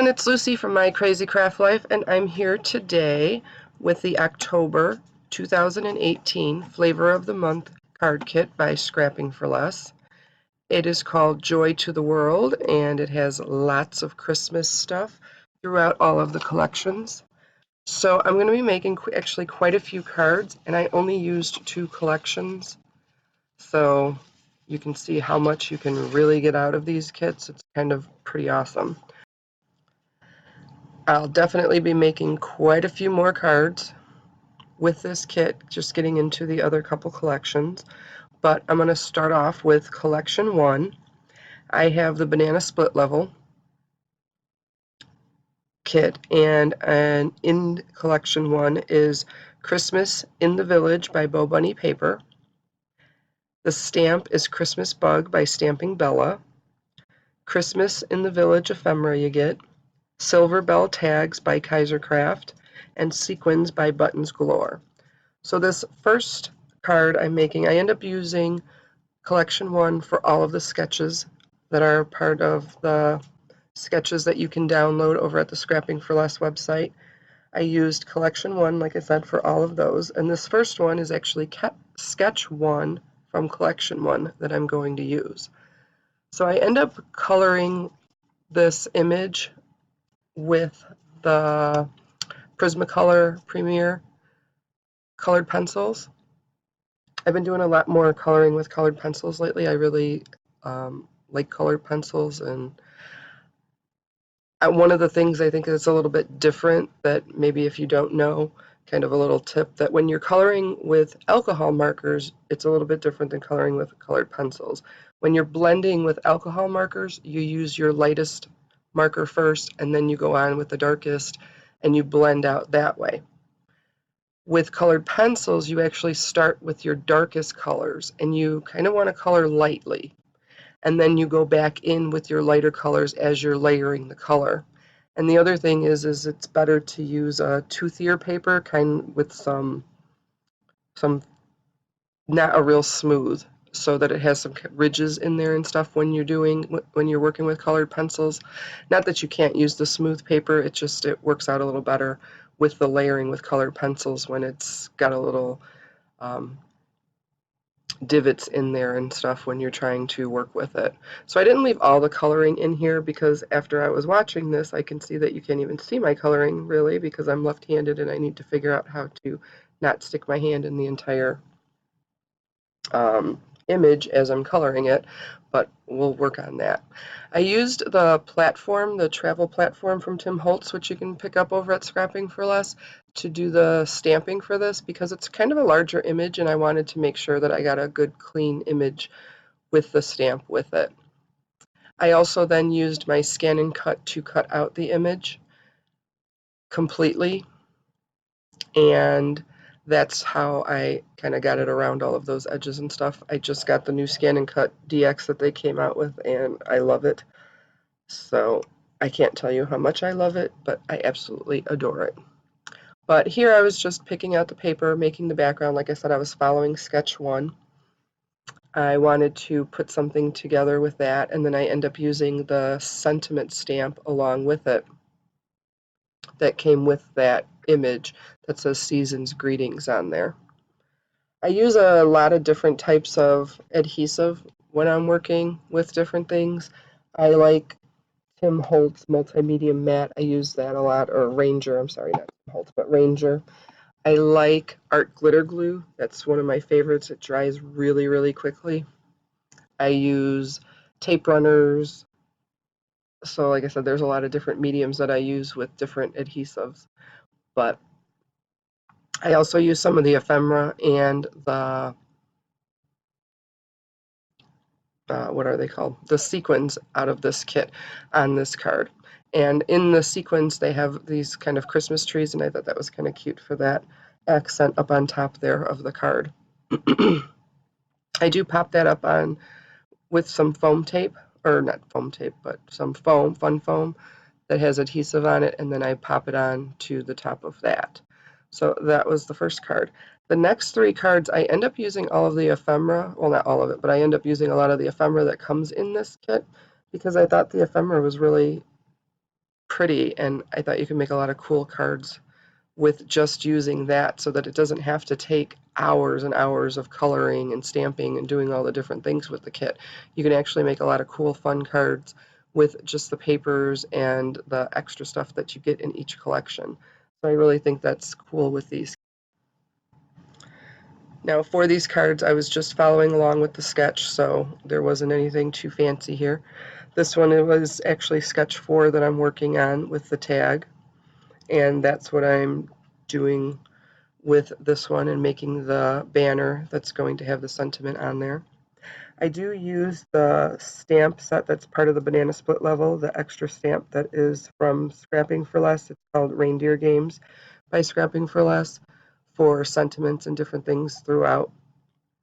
everyone, it's Lucy from My Crazy Craft Life, and I'm here today with the October 2018 Flavor of the Month card kit by Scrapping for Less. It is called Joy to the World, and it has lots of Christmas stuff throughout all of the collections. So I'm going to be making actually quite a few cards, and I only used 2 collections. So you can see how much you can really get out of these kits. It's kind of pretty awesome. I'll definitely be making quite a few more cards with this kit, just getting into the other couple collections. But I'm going to start off with collection 1. I have the Banana Split Level kit, and in collection 1 is Christmas in the Village by Bo Bunny Paper. The stamp is Christmas Bug by Stamping Bella. Christmas in the Village ephemera you get. Silver Bell Tags by Kaiser Craft, and Sequins by Buttons Galore. So this first card I'm making, I end up using collection 1 for all of the sketches that are part of the sketches that you can download over at the Scrapping for Less website. I used collection 1, like I said, for all of those, and this first one is actually sketch 1 from collection 1 that I'm going to use. So I end up coloring this image with the Prismacolor Premier colored pencils. I've been doing a lot more coloring with colored pencils lately. I really like colored pencils, and one of the things I think is a little bit different that maybe if you don't know, kind of a little tip, that when you're coloring with alcohol markers, it's a little bit different than coloring with colored pencils. When you're blending with alcohol markers, you use your lightest marker first, and then you go on with the darkest, and you blend out that way. With colored pencils, you actually start with your darkest colors, and you kind of want to color lightly, and then you go back in with your lighter colors as you're layering the color. And the other thing is it's better to use a toothier paper, kind with some not a real smooth, so that it has some ridges in there and stuff when you're working with colored pencils. Not that you can't use the smooth paper, it works out a little better with the layering with colored pencils when it's got a little divots in there and stuff when you're trying to work with it. So I didn't leave all the coloring in here because after I was watching this, I can see that you can't even see my coloring really because I'm left-handed and I need to figure out how to not stick my hand in the entire image as I'm coloring it, but we'll work on that. I used the platform, the travel platform from Tim Holtz, which you can pick up over at Scrapping for Less, to do the stamping for this because it's kind of a larger image and I wanted to make sure that I got a good clean image with the stamp with it. I also then used my scan and cut to cut out the image completely, and that's how I kind of got it around all of those edges and stuff. I just got the new Scan and Cut DX that they came out with, and I love it. So I can't tell you how much I love it, but I absolutely adore it. But here I was just picking out the paper, making the background. Like I said, I was following sketch 1. I wanted to put something together with that, and then I end up using the sentiment stamp along with it that came with that image that says Season's Greetings on there. I use a lot of different types of adhesive when I'm working with different things. I like Tim Holtz Multimedia Matte. I use that a lot, or Ranger, I'm sorry, not Tim Holtz, but Ranger. I like Art Glitter Glue. That's one of my favorites. It dries really, really quickly. I use tape runners. So like I said, there's a lot of different mediums that I use with different adhesives. But I also use some of the ephemera and the what are they called? The sequins out of this kit on this card. And in the sequins, they have these kind of Christmas trees, and I thought that was kind of cute for that accent up on top there of the card. I do pop that up on with some foam tape, or not foam tape, but some foam, fun foam, that has adhesive on it, and then I pop it on to the top of that. So that was the first card. The next 3 cards, I end up using all of the ephemera, well, not all of it, but I end up using a lot of the ephemera that comes in this kit because I thought the ephemera was really pretty, and I thought you could make a lot of cool cards with just using that, so that it doesn't have to take hours and hours of coloring and stamping and doing all the different things with the kit. You can actually make a lot of cool, fun cards with just the papers and the extra stuff that you get in each collection. So I really think that's cool with these. Now for these cards, I was just following along with the sketch, so there wasn't anything too fancy here. This one, it was actually sketch 4 that I'm working on with the tag, and that's what I'm doing with this one and making the banner that's going to have the sentiment on there. I do use the stamp set that's part of the banana split level, the extra stamp that is from Scrapping for Less. It's called Reindeer Games by Scrapping for Less, for sentiments and different things throughout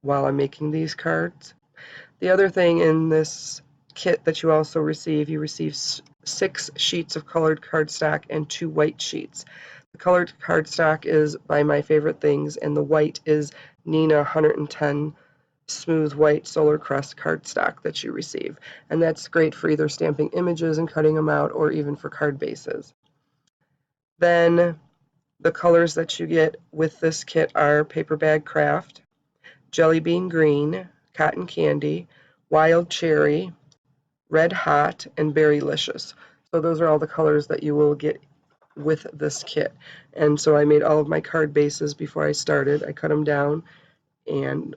while I'm making these cards. The other thing in this kit that you also receive, you receive 6 sheets of colored cardstock and 2 white sheets. The colored cardstock is by My Favorite Things, and the white is Nina 110 smooth white solar crest cardstock that you receive. And that's great for either stamping images and cutting them out, or even for card bases. Then the colors that you get with this kit are Paper Bag Craft, Jelly Bean Green, Cotton Candy, Wild Cherry, Red Hot, and Berrylicious. So those are all the colors that you will get with this kit. And so I made all of my card bases before I started. I cut them down and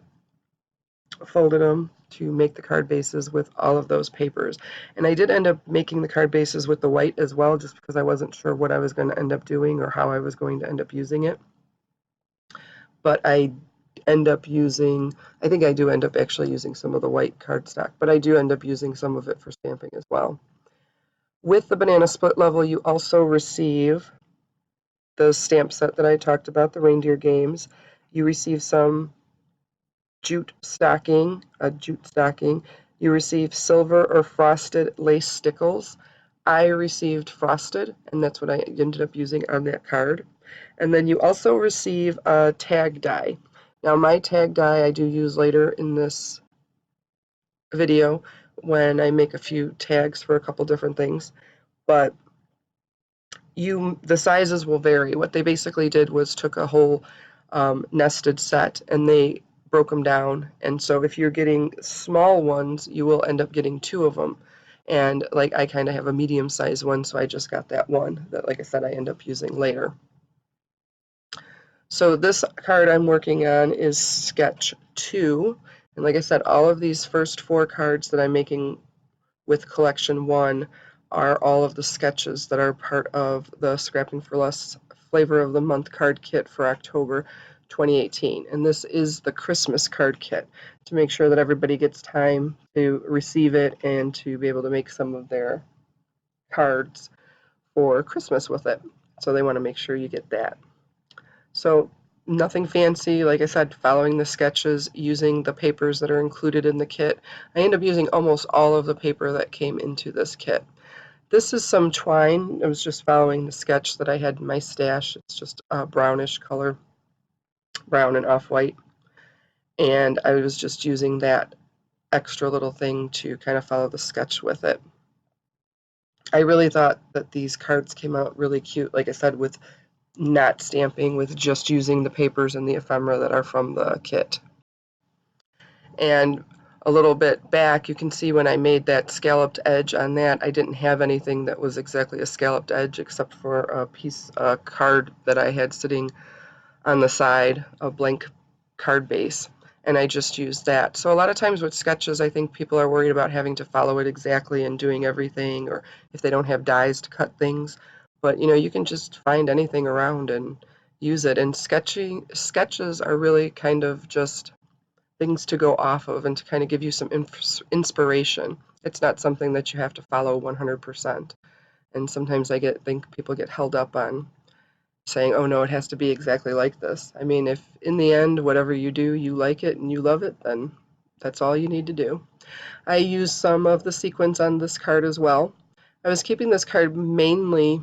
folded them to make the card bases with all of those papers. And I did end up making the card bases with the white as well, just because I wasn't sure what I was going to end up doing or how I was going to end up using it. But I end up using, I think I do end up actually using some of the white cardstock, but I do end up using some of it for stamping as well. With the banana split level, you also receive the stamp set that I talked about, the Reindeer Games. You receive some jute stocking, a jute stocking. You receive silver or frosted lace stickles. I received frosted, and that's what I ended up using on that card. And then you also receive a tag die. Now my tag die I do use later in this video when I make a few tags for a couple different things, but the sizes will vary. What they basically did was took a whole nested set and they broke them down, and so if you're getting small ones, you will end up getting 2 of them. And like I kind of have a medium sized one, so I just got that one that, like I said, I end up using later. So this card I'm working on is sketch 2, and like I said, all of these first 4 cards that I'm making with collection 1 are all of the sketches that are part of the Scrapping for Less Flavor of the Month card kit for October 2018. And this is the Christmas card kit, to make sure that everybody gets time to receive it and to be able to make some of their cards for Christmas with it. So they want to make sure you get that. So nothing fancy, like I said, following the sketches, using the papers that are included in the kit. I end up using almost all of the paper that came into this kit. This is some twine. I was just following the sketch that I had in my stash. It's just a brownish color, brown and off-white. And I was just using that extra little thing to kind of follow the sketch with it. I really thought that these cards came out really cute, like I said, with not stamping, with just using the papers and the ephemera that are from the kit. And a little bit back, you can see when I made that scalloped edge on that, I didn't have anything that was exactly a scalloped edge except for a piece of card that I had sitting on the side, a blank card base, and I just used that. So a lot of times with sketches, I think people are worried about having to follow it exactly and doing everything, or if they don't have dies to cut things. But you know, you can just find anything around and use it. And sketches are really kind of just things to go off of and to kind of give you some inspiration. It's not something that you have to follow 100%. And sometimes I think people get held up on saying, oh no, it has to be exactly like this. I mean, if in the end, whatever you do, you like it and you love it, then that's all you need to do. I used some of the sequins on this card as well. I was keeping this card mainly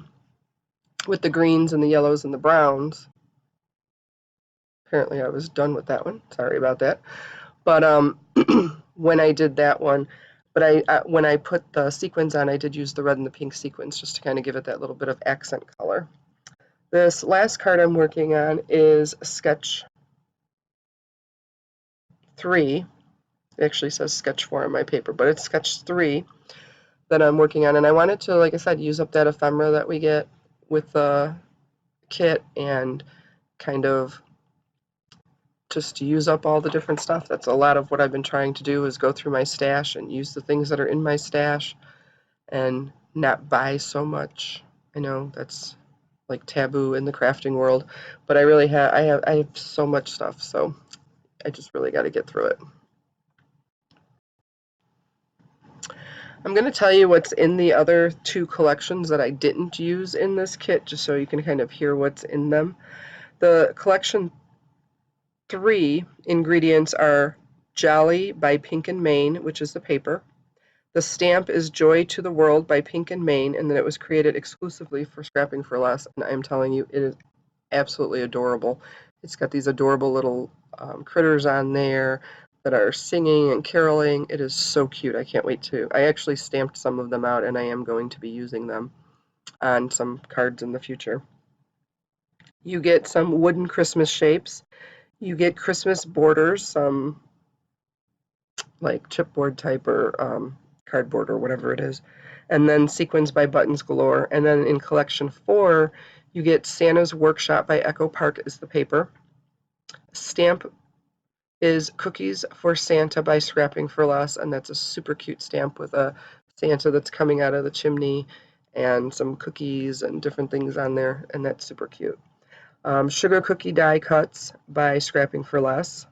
with the greens and the yellows and the browns. Apparently I was done with that one. Sorry about that. But when I did that one, But when I put the sequins on, I did use the red and the pink sequins just to kind of give it that little bit of accent color. This last card I'm working on is sketch 3. It actually says sketch 4 on my paper, but it's sketch 3 that I'm working on. And I wanted to, like I said, use up that ephemera that we get with the kit and kind of just to use up all the different stuff. That's a lot of what I've been trying to do, is go through my stash and use the things that are in my stash and not buy so much. I know that's like taboo in the crafting world, but I have so much stuff, so I just really got to get through it. I'm going to tell you what's in the other 2 collections that I didn't use in this kit, just so you can kind of hear what's in them. The collection 3 ingredients are Jolly by Pink and Main, which is the paper. The stamp is Joy to the World by Pink and Main, and then it was created exclusively for Scrapping for Less, and I'm telling you, it is absolutely adorable. It's got these adorable little critters on there that are singing and caroling. It is so cute. I can't wait to. I actually stamped some of them out, and I am going to be using them on some cards in the future. You get some wooden Christmas shapes. You get Christmas borders, some like chipboard type or cardboard or whatever it is. And then Sequins by Buttons Galore. And then in collection 4, you get Santa's Workshop by Echo Park is the paper. Stamp is Cookies for Santa by Scrapping for Less, and that's a super cute stamp with a Santa that's coming out of the chimney and some cookies and different things on there, and that's super cute. Sugar Cookie Die Cuts by Scrapping for Less.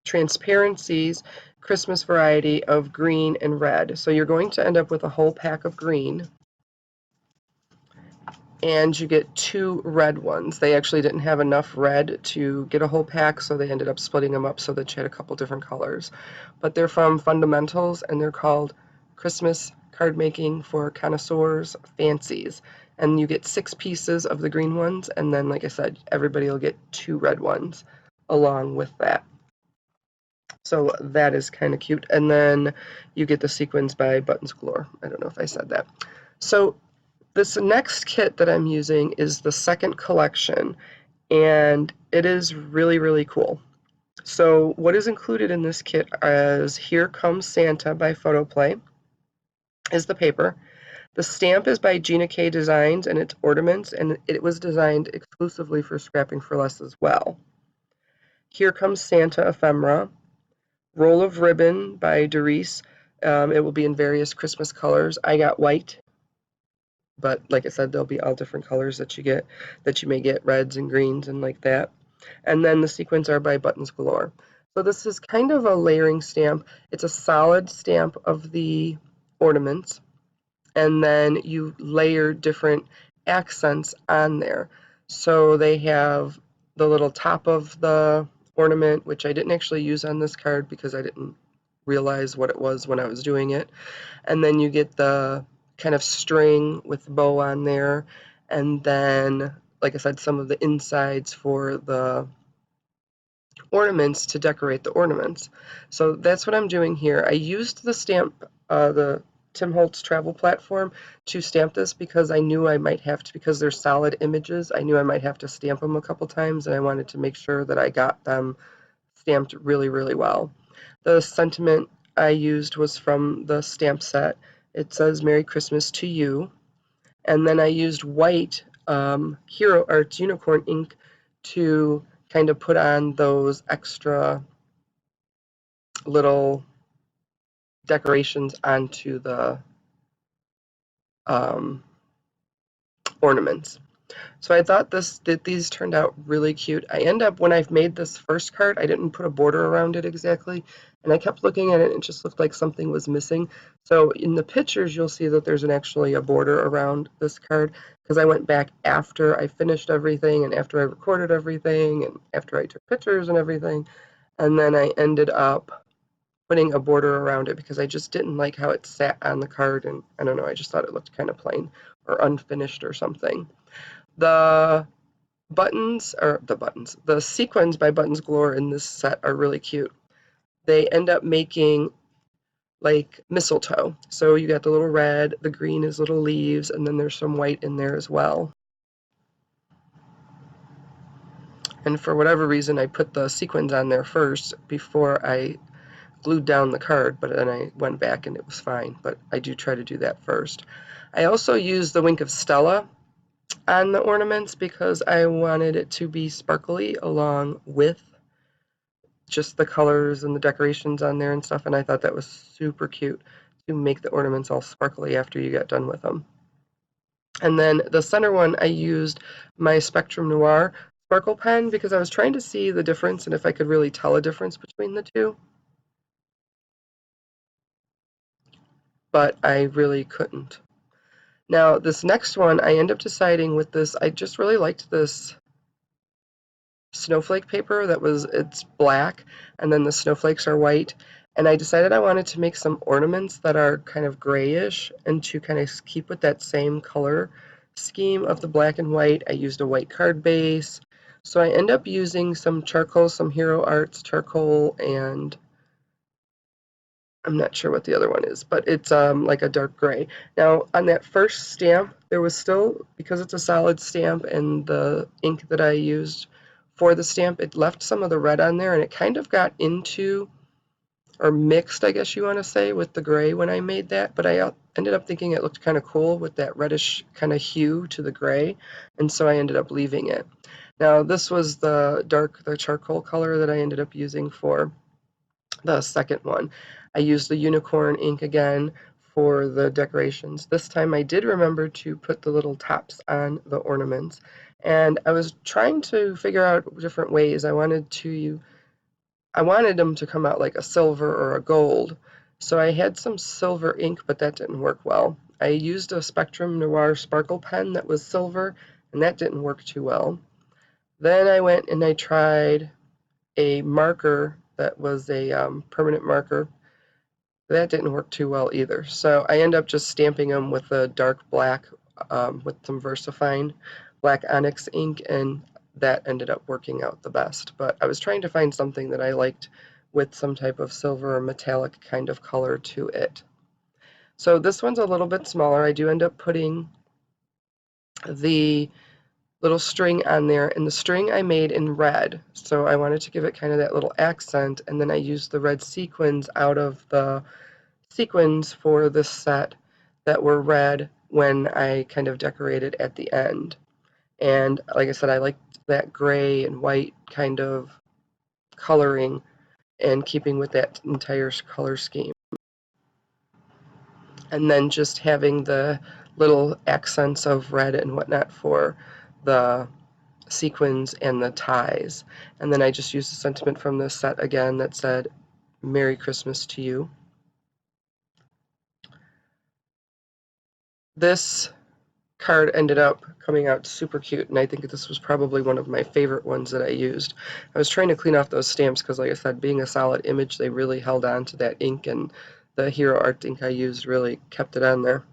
Transparencies, Christmas variety of green and red. So you're going to end up with a whole pack of green, and you get 2 red ones. They actually didn't have enough red to get a whole pack, so they ended up splitting them up so that you had a couple different colors. But they're from Fundamentals, and they're called Christmas Card Making for Connoisseurs Fancies. And you get 6 pieces of the green ones, and then, like I said, everybody will get 2 red ones along with that. So that is kind of cute. And then you get the Sequins by Buttons Galore. I don't know if I said that. So this next kit that I'm using is the second collection, and it is really, really cool. So what is included in this kit is Here Comes Santa by Photoplay is the paper. The stamp is by Gina K Designs, and it's ornaments, and it was designed exclusively for Scrapping for Less as well. Here Comes Santa ephemera. Roll of Ribbon by Doris. It will be in various Christmas colors. I got white, but like I said, there'll be all different colors that you get, that you may get, reds and greens and like that. And then the sequins are by Buttons Galore. So this is kind of a layering stamp. It's a solid stamp of the ornaments, and then you layer different accents on there. So they have the little top of the ornament, which I didn't actually use on this card because I didn't realize what it was when I was doing it. And then you get the kind of string with bow on there, and then, like I said, some of the insides for the ornaments to decorate the ornaments. So that's what I'm doing here. I used the stamp, the Tim Holtz travel platform to stamp this because I knew I might have to, because they're solid images, I knew I might have to stamp them a couple times, and I wanted to make sure that I got them stamped really, really well. The sentiment I used was from the stamp set. It says Merry Christmas to you. And then I used white Hero Arts Unicorn ink to kind of put on those extra little decorations onto the ornaments. So I thought that these turned out really cute. I end up, when I've made this first card, I didn't put a border around it exactly, and I kept looking at it and it just looked like something was missing. So in the pictures, you'll see that there's actually a border around this card, because I went back after I finished everything and after I recorded everything and after I took pictures and everything, and then I ended up putting a border around it because I just didn't like how it sat on the card, and I don't know, I just thought it looked kind of plain or unfinished or something. The the sequins by Buttons Galore in this set are really cute. They end up making like mistletoe. So you got the little red, the green is little leaves, and then there's some white in there as well. And for whatever reason, I put the sequins on there first before I glued down the card, but then I went back and it was fine. But I do try to do that first. I also use the Wink of Stella on the ornaments because I wanted it to be sparkly along with just the colors and the decorations on there and stuff, and I thought that was super cute to make the ornaments all sparkly after you got done with them. And then the center one, I used my Spectrum Noir sparkle pen because I was trying to see the difference and if I could really tell a difference between the two, but I really couldn't. Now, this next one, I end up deciding with this, I just really liked this snowflake paper it's black and then the snowflakes are white, and I decided I wanted to make some ornaments that are kind of grayish and to kind of keep with that same color scheme of the black and white. I used a white card base, so I end up using some charcoal, some Hero Arts charcoal, and I'm not sure what the other one is, but it's like a dark gray. Now, on that first stamp, there was still, because it's a solid stamp and the ink that I used for the stamp, it left some of the red on there and it kind of got into, or mixed, I guess you want to say, with the gray when I made that, but I ended up thinking it looked kind of cool with that reddish kind of hue to the gray, and so I ended up leaving it. Now, this was the charcoal color that I ended up using for the second one. I used the unicorn ink again for the decorations. This time I did remember to put the little tops on the ornaments, and I was trying to figure out different ways. I wanted them to come out like a silver or a gold. So I had some silver ink, but that didn't work well. I used a Spectrum Noir sparkle pen that was silver, and that didn't work too well. Then I went and I tried a marker that was a permanent marker. That didn't work too well either. So I end up just stamping them with a dark black with some VersaFine black onyx ink, and that ended up working out the best. But I was trying to find something that I liked with some type of silver or metallic kind of color to it. So this one's a little bit smaller. I do end up putting the little string on there, and the string I made in red, so I wanted to give it kind of that little accent, and then I used the red sequins out of the sequins for this set that were red when I kind of decorated at the end. And like I said, I liked that gray and white kind of coloring and keeping with that entire color scheme. And then just having the little accents of red and whatnot for the sequins and the ties. And then I just used a sentiment from this set again that said, "Merry Christmas to you." This card ended up coming out super cute, and I think this was probably one of my favorite ones that I used. I was trying to clean off those stamps because, like I said, being a solid image, they really held on to that ink, and the Hero Art ink I used really kept it on there.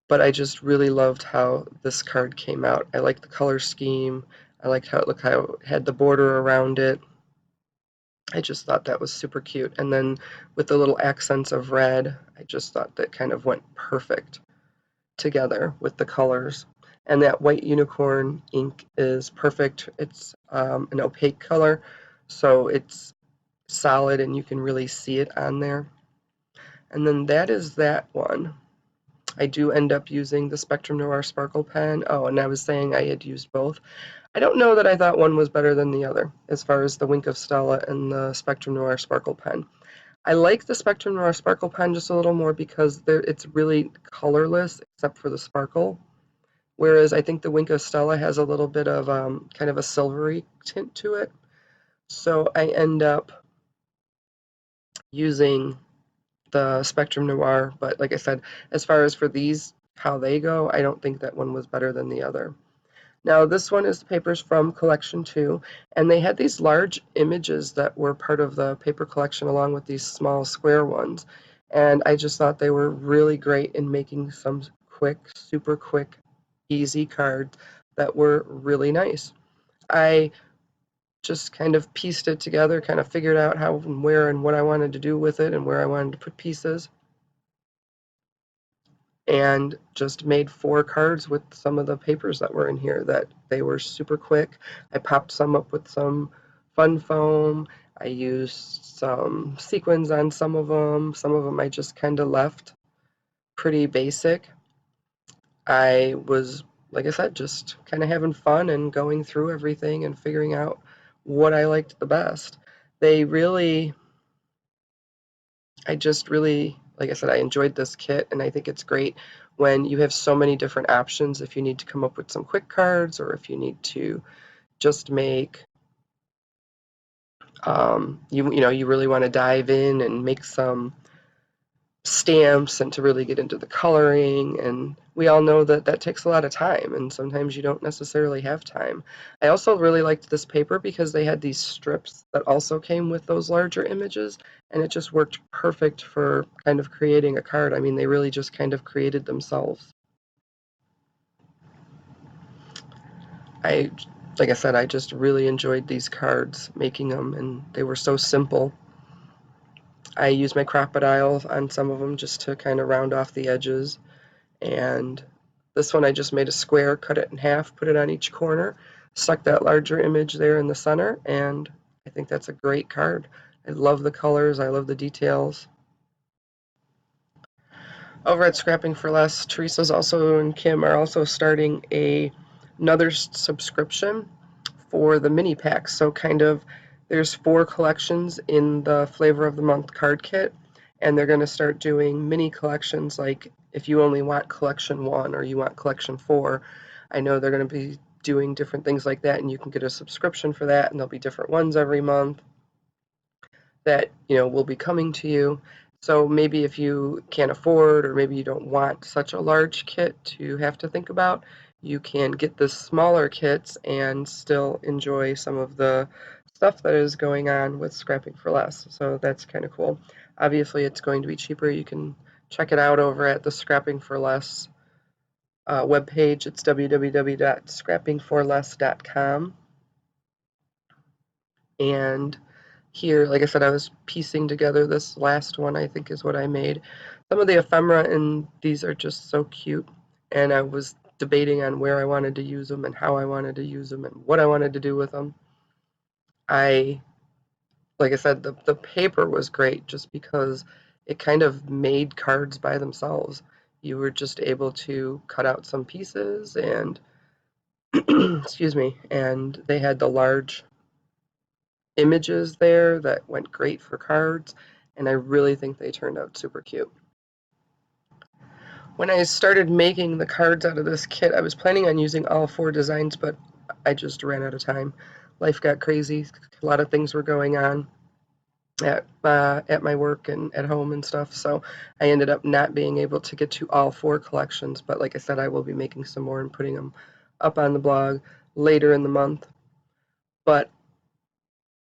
But I just really loved how this card came out. I liked the color scheme. I liked how it had the border around it. I just thought that was super cute. And then with the little accents of red, I just thought that kind of went perfect together with the colors. And that white unicorn ink is perfect. It's an opaque color, so it's solid and you can really see it on there. And then that is that one. I do end up using the Spectrum Noir Sparkle pen. Oh, and I was saying I had used both. I don't know that I thought one was better than the other as far as the Wink of Stella and the Spectrum Noir Sparkle pen. I like the Spectrum Noir Sparkle pen just a little more because it's really colorless except for the sparkle. Whereas I think the Wink of Stella has a little bit of kind of a silvery tint to it. So I end up using the Spectrum Noir, but like I said, as far as for these, how they go, I don't think that one was better than the other. Now this one is the papers from collection 2, and they had these large images that were part of the paper collection along with these small square ones, and I just thought they were really great in making some quick, super quick, easy cards that were really nice. I just kind of pieced it together, kind of figured out how and where and what I wanted to do with it and where I wanted to put pieces, and just made 4 cards with some of the papers that were in here. That they were super quick. I popped some up with some fun foam. I used some sequins on some of them. Some of them I just kind of left pretty basic. I was, like I said, just kind of having fun and going through everything and figuring out what I liked the best. They really, I just really, like I said, I enjoyed this kit, and I think it's great when you have so many different options. If you need to come up with some quick cards, or if you need to just make, you really want to dive in and make some stamps and to really get into the coloring, and we all know that that takes a lot of time, and sometimes you don't necessarily have time. I also really liked this paper because they had these strips that also came with those larger images, and it just worked perfect for kind of creating a card. I mean, they really just kind of created themselves. I Like I said, I just really enjoyed these cards, making them, and they were so simple. I used my crocodile on some of them just to kind of round off the edges. And this one I just made a square, cut it in half, put it on each corner, stuck that larger image there in the center, and I think that's a great card. I love the colors, I love the details. Over at Scrapping for Less, Teresa's also and Kim are also starting another subscription for the mini packs. So kind of there's 4 collections in the Flavor of the Month card kit, and they're going to start doing mini collections, like if you only want collection 1 or you want collection 4. I know they're going to be doing different things like that, and you can get a subscription for that, and there'll be different ones every month that will be coming to you. So maybe if you can't afford, or maybe you don't want such a large kit to have to think about, you can get the smaller kits and still enjoy some of the stuff that is going on with Scrapping for Less. So that's kind of cool. Obviously, it's going to be cheaper. You can check it out over at the Scrapping for Less webpage. It's www.scrappingforless.com. And here, like I said, I was piecing together this last one, I think is what I made. Some of the ephemera in these are just so cute, and I was debating on where I wanted to use them and how I wanted to use them and what I wanted to do with them. Like I said, the paper was great just because it kind of made cards by themselves. You were just able to cut out some pieces and, excuse me, and they had the large images there that went great for cards, and I really think they turned out super cute. When I started making the cards out of this kit, I was planning on using all 4 designs, but I just ran out of time. Life got crazy. A lot of things were going on at my work and at home and stuff, so I ended up not being able to get to all 4 collections, but like I said, I will be making some more and putting them up on the blog later in the month. But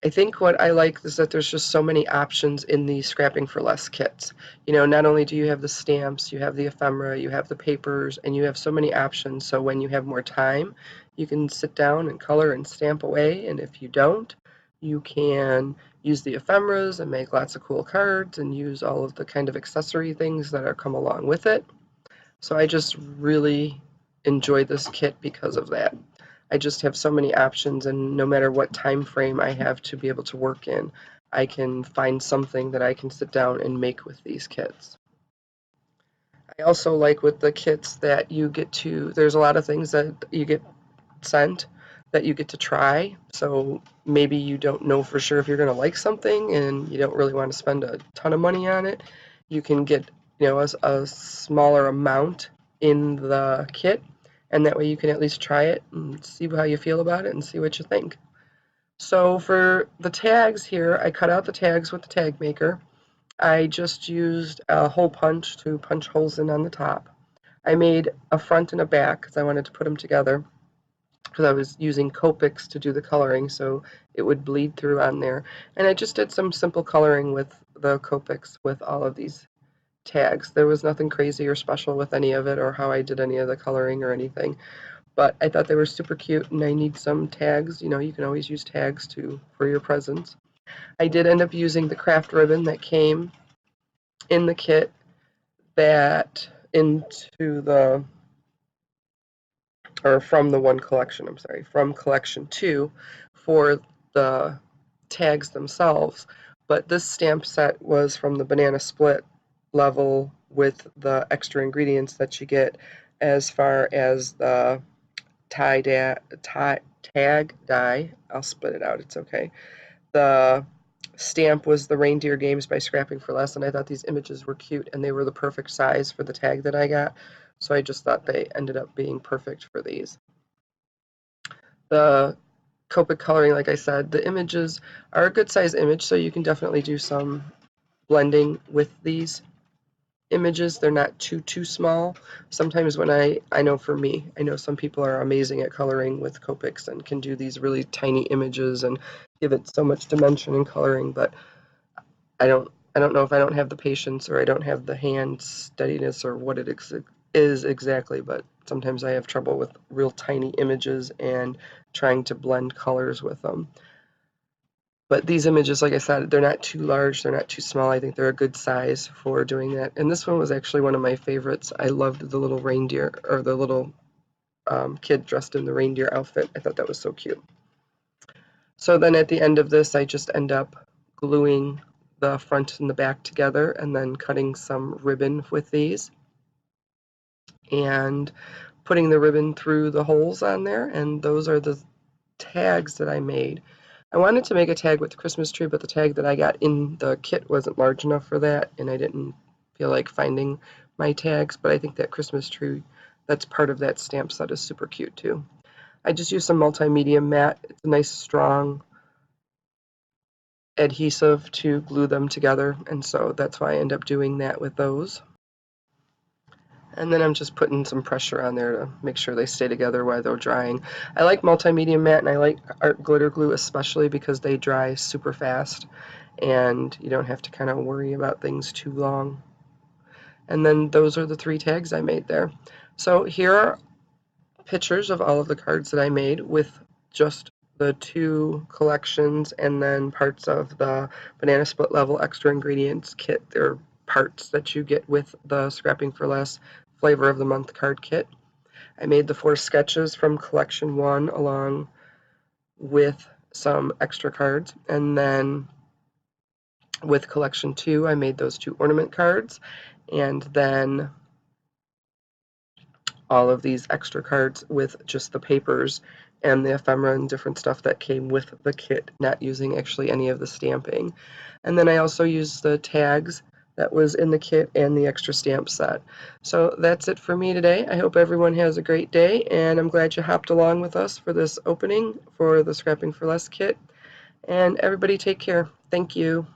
I think what I like is that there's just so many options in the Scrapping for Less kits. Not only do you have the stamps, you have the ephemera, you have the papers, and you have so many options. So when you have more time, you can sit down and color and stamp away. And if you don't, you can use the ephemeras and make lots of cool cards and use all of the kind of accessory things that are come along with it. So I just really enjoy this kit because of that. I just have so many options, and no matter what time frame I have to be able to work in, I can find something that I can sit down and make with these kits. I also like with the kits that there's a lot of things that you get sent that you get to try. So maybe you don't know for sure if you're going to like something and you don't really want to spend a ton of money on it. You can get, a smaller amount in the kit, and that way you can at least try it and see how you feel about it and see what you think. So for the tags here, I cut out the tags with the tag maker. I just used a hole punch to punch holes in on the top. I made a front and a back because I wanted to put them together, because I was using Copics to do the coloring, so it would bleed through on there. And I just did some simple coloring with the Copics with all of these tags. There was nothing crazy or special with any of it or how I did any of the coloring or anything. But I thought they were super cute, and I need some tags. You know, you can always use tags for your presents. I did end up using the craft ribbon that came in the kit that into the, or from the one collection, I'm sorry, from collection 2 for the tags themselves. But this stamp set was from the banana split level with the extra ingredients that you get as far as the tag die. I'll split it out, it's okay. The stamp was the Reindeer Games by Scrapping for Less, and I thought these images were cute, and they were the perfect size for the tag that I got, so I just thought they ended up being perfect for these. The Copic coloring, like I said, the images are a good size image, so you can definitely do some blending with these images. They're not too small. Sometimes when I know for me, I know some people are amazing at coloring with Copics and can do these really tiny images and give it so much dimension and coloring, but I don't know if I don't have the patience or I don't have the hand steadiness or what it is exactly, but sometimes I have trouble with real tiny images and trying to blend colors with them. But these images, like I said, they're not too large, they're not too small. I think they're a good size for doing that. And this one was actually one of my favorites. I loved the little reindeer, or the little kid dressed in the reindeer outfit. I thought that was so cute. So then at the end of this, I just end up gluing the front and the back together and then cutting some ribbon with these and putting the ribbon through the holes on there. And those are the tags that I made. I wanted to make a tag with the Christmas tree, but the tag that I got in the kit wasn't large enough for that, and I didn't feel like finding my tags, but I think that Christmas tree that's part of that stamp set is super cute too. I just used some multimedia matte. It's a nice strong adhesive to glue them together, and so that's why I end up doing that with those. And then I'm just putting some pressure on there to make sure they stay together while they're drying. I like multimedia matte and I like art glitter glue especially because they dry super fast and you don't have to kind of worry about things too long. And then those are the 3 tags I made there. So here are pictures of all of the cards that I made with just the 2 collections and then parts of the Banana Split Level Extra Ingredients kit. They're parts that you get with the Scrapping for Less Flavor of the Month card kit. I made the 4 sketches from collection 1 along with some extra cards, and then with collection 2 I made those 2 ornament cards, and then all of these extra cards with just the papers and the ephemera and different stuff that came with the kit, not using actually any of the stamping. And then I also used the tags that was in the kit and the extra stamp set. So that's it for me today. I hope everyone has a great day, and I'm glad you hopped along with us for this opening for the Scrapping for Less kit. And everybody take care. Thank you.